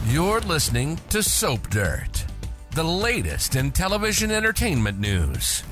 You're listening to Soap Dirt, the latest in television entertainment news.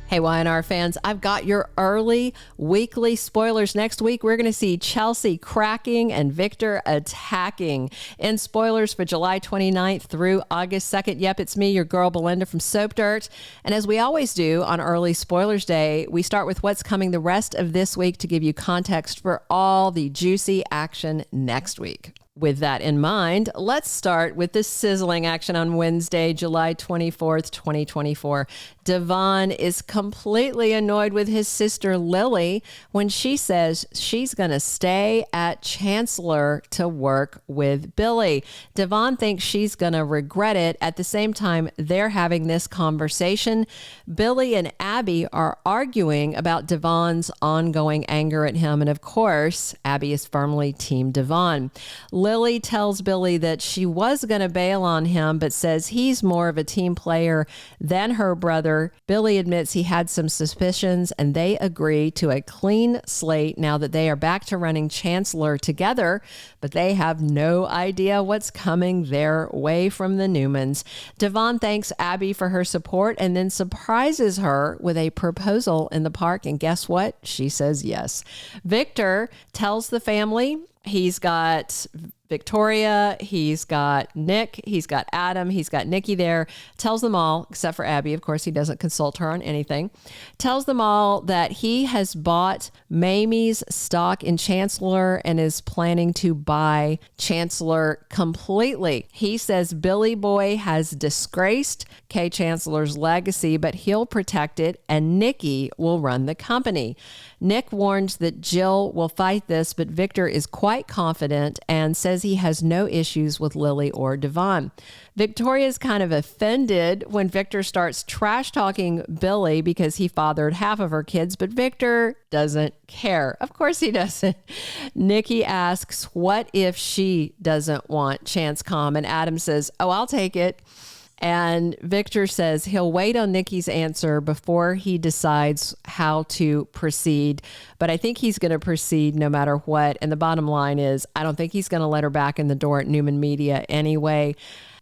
Hey, Y&R fans, I've got your early weekly spoilers. Next week, we're going to see Chelsea cracking and Victor attacking. In spoilers for July 29th through August 2nd. Yep, it's me, your girl Belinda from Soap Dirt. And as we always do on early spoilers day, we start with what's coming the rest of this week to give you context for all the juicy action next week. With that in mind, let's start with the sizzling action on Wednesday, July 24th, 2024. Devon is completely annoyed with his sister Lily when she says she's going to stay at Chancellor to work with Billy. Devon thinks she's going to regret it. At the same time, they're having this conversation. Billy and Abby are arguing about Devon's ongoing anger at him. And of course, Abby is firmly Team Devon. Lily tells Billy that she was going to bail on him, but says he's more of a team player than her brother. Billy admits he had some suspicions, and they agree to a clean slate now that they are back to running Chancellor together, but they have no idea what's coming their way from the Newmans. Devon thanks Abby for her support and then surprises her with a proposal in the park, and guess what? She says yes. Victor tells the family he's got Victoria, he's got Nick, he's got Adam, he's got Nikki there, tells them all, except for Abby, of course, he doesn't consult her on anything, tells them all that he has bought Mamie's stock in Chancellor and is planning to buy Chancellor completely. He says Billy Boy has disgraced K. Chancellor's legacy, but he'll protect it and Nikki will run the company. Nick warns that Jill will fight this, but Victor is quite confident and says he has no issues with Lily or Devon. Victoria's kind of offended when Victor starts trash talking Billy because he fathered half of her kids, but Victor doesn't care. Of course he doesn't. Nikki asks, what if she doesn't want Chancecom? And Adam says, oh, I'll take it. And Victor says he'll wait on Nikki's answer before he decides how to proceed. But I think he's going to proceed no matter what. And the bottom line is, I don't think he's going to let her back in the door at Newman Media anyway.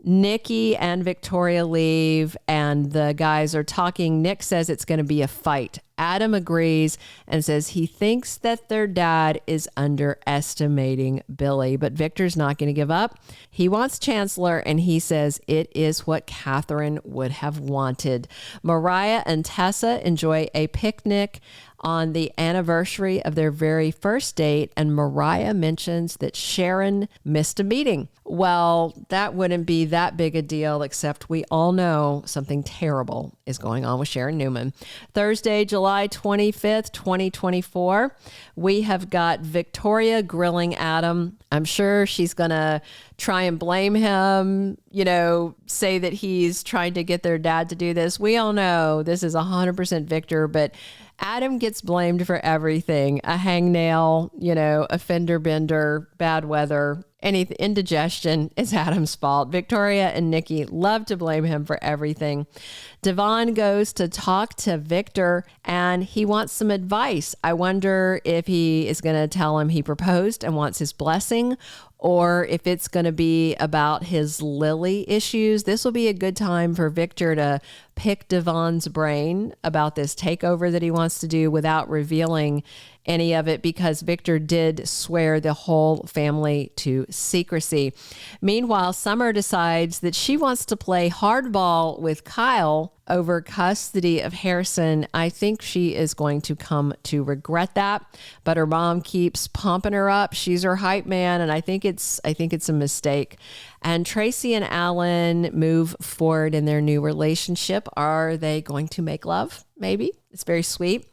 Nikki and Victoria leave and the guys are talking. Nick says it's going to be a fight. Adam agrees and says he thinks that their dad is underestimating Billy, but Victor's not going to give up. He wants Chancellor and he says it is what Catherine would have wanted. Mariah and Tessa enjoy a picnic on the anniversary of their very first date, and Mariah mentions that Sharon missed a meeting. Well, that wouldn't be that big a deal, except we all know something terrible is going on with Sharon Newman. Thursday, July 25th, 2024, we have got Victoria grilling Adam. I'm sure she's going to try and blame him, say that he's trying to get their dad to do this. We all know this is 100% Victor, but Adam gets blamed for everything. A hangnail, a fender bender, bad weather, anything, indigestion is Adam's fault. Victoria and Nikki love to blame him for everything. Devon goes to talk to Victor and he wants some advice. I wonder if he is going to tell him he proposed and wants his blessing, or if it's going to be about his Lily issues. This will be a good time for Victor to pick Devon's brain about this takeover that he wants to do without revealing any of it, because Victor did swear the whole family to secrecy. Meanwhile, Summer decides that she wants to play hardball with Kyle over custody of Harrison. I think she is going to come to regret that, but her mom keeps pumping her up. She's her hype man, and I think it's a mistake. And Tracy and Alan move forward in their new relationship. Are they going to make love? Maybe. It's very sweet.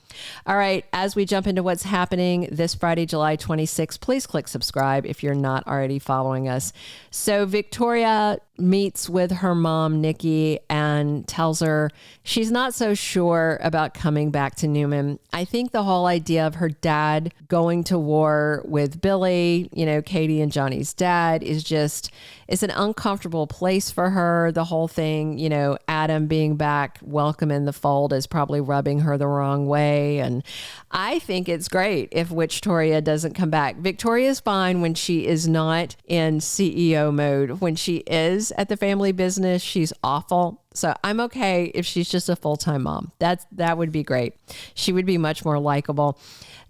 All right, as we jump into what's happening this Friday, July 26th, please click subscribe if you're not already following us. So Victoria meets with her mom, Nikki, and tells her she's not so sure about coming back to Newman. I think the whole idea of her dad going to war with Billy, Katie and Johnny's dad, it's an uncomfortable place for her. The whole thing, Adam being back, welcome in the fold, is probably rubbing her the wrong way. And I think it's great if Victoria doesn't come back. Victoria's fine when she is not in CEO mode. When she is at the family business, she's awful. So I'm okay if she's just a full-time mom. That would be great. She would be much more likable.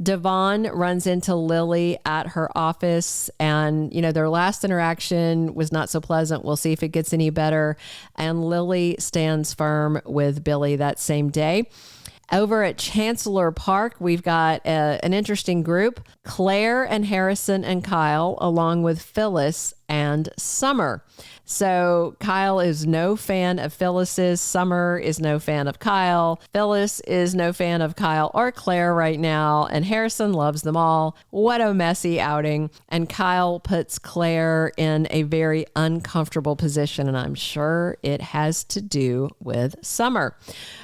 Devon runs into Lily at her office, and their last interaction was not so pleasant. We'll see if it gets any better. And Lily stands firm with Billy that same day. Over at Chancellor Park, we've got an interesting group: Claire and Harrison and Kyle, along with Phyllis and Summer. So Kyle is no fan of Phyllis's. Summer is no fan of Kyle. Phyllis is no fan of Kyle or Claire right now. And Harrison loves them all. What a messy outing. And Kyle puts Claire in a very uncomfortable position. And I'm sure it has to do with Summer.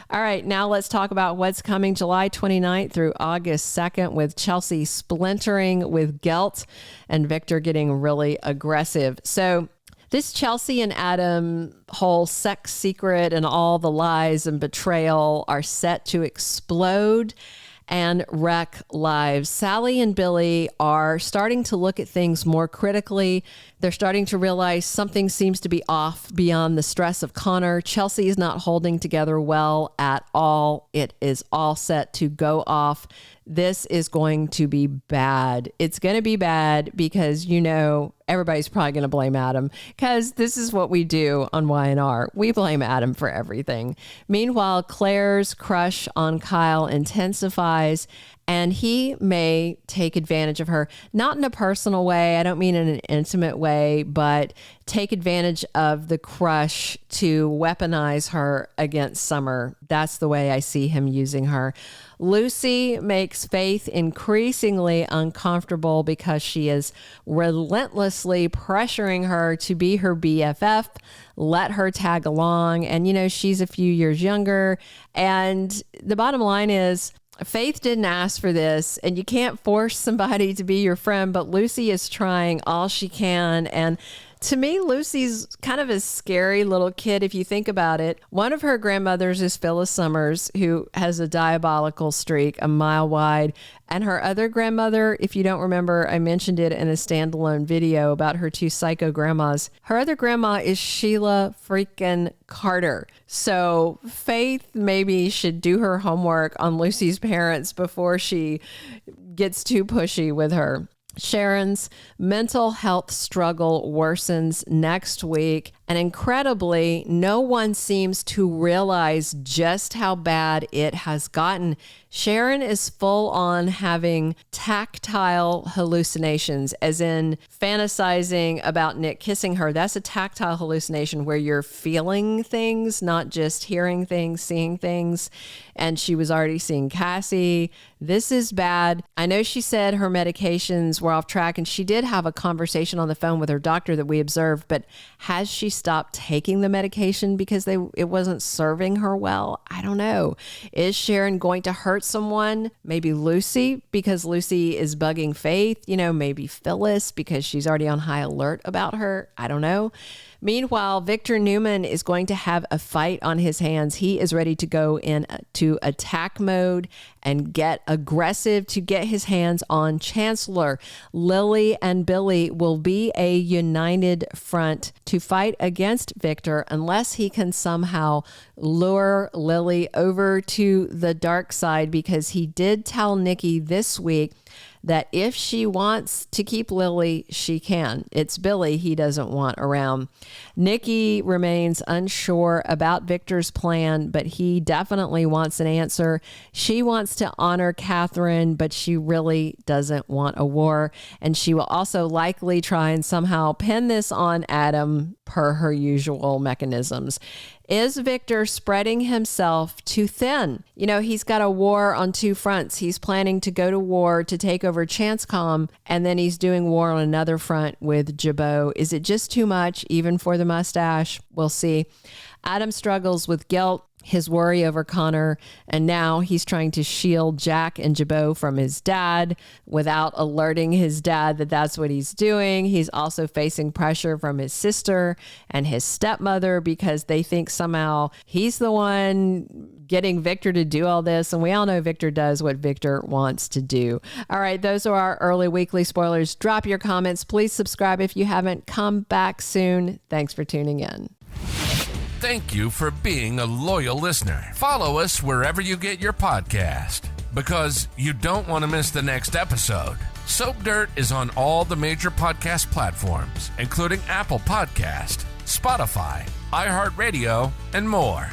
All right, now let's talk about what's coming July 29th through August 2nd, with Chelsea splintering with Gelt and Victor getting really aggressive. So this Chelsea and Adam whole sex secret and all the lies and betrayal are set to explode and wreck lives. Sally and Billy are starting to look at things more critically. They're starting to realize something seems to be off beyond the stress of Connor. Chelsea is not holding together well at all. It is all set to go off. This is going to be bad. It's going to be bad because, everybody's probably going to blame Adam, because this is what we do on Y&R. We blame Adam for everything. Meanwhile, Claire's crush on Kyle intensifies, and he may take advantage of her, not in a personal way. I don't mean in an intimate way, but take advantage of the crush to weaponize her against Summer. That's the way I see him using her. Lucy makes Faith increasingly uncomfortable because she is relentlessly pressuring her to be her BFF, let her tag along. And, she's a few years younger. And the bottom line is, Faith didn't ask for this, and you can't force somebody to be your friend, but Lucy is trying all she can. And to me, Lucy's kind of a scary little kid if you think about it. One of her grandmothers is Phyllis Summers, who has a diabolical streak a mile wide. And her other grandmother, if you don't remember, I mentioned it in a standalone video about her two psycho grandmas. Her other grandma is Sheila freaking Carter. So Faith maybe should do her homework on Lucy's parents before she gets too pushy with her. Sharon's mental health struggle worsens next week, and incredibly, no one seems to realize just how bad it has gotten. Sharon is full on having tactile hallucinations, as in fantasizing about Nick kissing her. That's a tactile hallucination where you're feeling things, not just hearing things, seeing things. And she was already seeing Cassie. This is bad. I know she said her medications were off track, and she did have a conversation on the phone with her doctor that we observed, but has she stopped taking the medication because it wasn't serving her well? I don't know. Is Sharon going to hurt someone? Maybe Lucy, because Lucy is bugging Faith. Maybe Phyllis, because she's already on high alert about her. I don't know. Meanwhile, Victor Newman is going to have a fight on his hands. He is ready to go into attack mode and get aggressive to get his hands on Chancellor. Lily and Billy will be a united front to fight against Victor unless he can somehow lure Lily over to the dark side, because he did tell Nikki this week that if she wants to keep Lily, she can. It's Billy he doesn't want around. Nikki remains unsure about Victor's plan, but he definitely wants an answer. She wants to honor Catherine, but she really doesn't want a war. And she will also likely try and somehow pin this on Adam per her usual mechanisms. Is Victor spreading himself too thin? You know, he's got a war on two fronts. He's planning to go to war to take over Chancecom, and then he's doing war on another front with Jabot. Is it just too much, even for the mustache? We'll see. Adam struggles with guilt, his worry over Connor, and now he's trying to shield Jack and Jabot from his dad without alerting his dad that that's what he's doing. He's also facing pressure from his sister and his stepmother because they think somehow he's the one getting Victor to do all this, and we all know Victor does what Victor wants to do. All right, those are our early weekly spoilers. Drop your comments. Please subscribe if you haven't. Come back soon. Thanks for tuning in. Thank you for being a loyal listener. Follow us wherever you get your podcast, because you don't want to miss the next episode. Soap Dirt is on all the major podcast platforms, including Apple Podcast, Spotify, iHeartRadio, and more.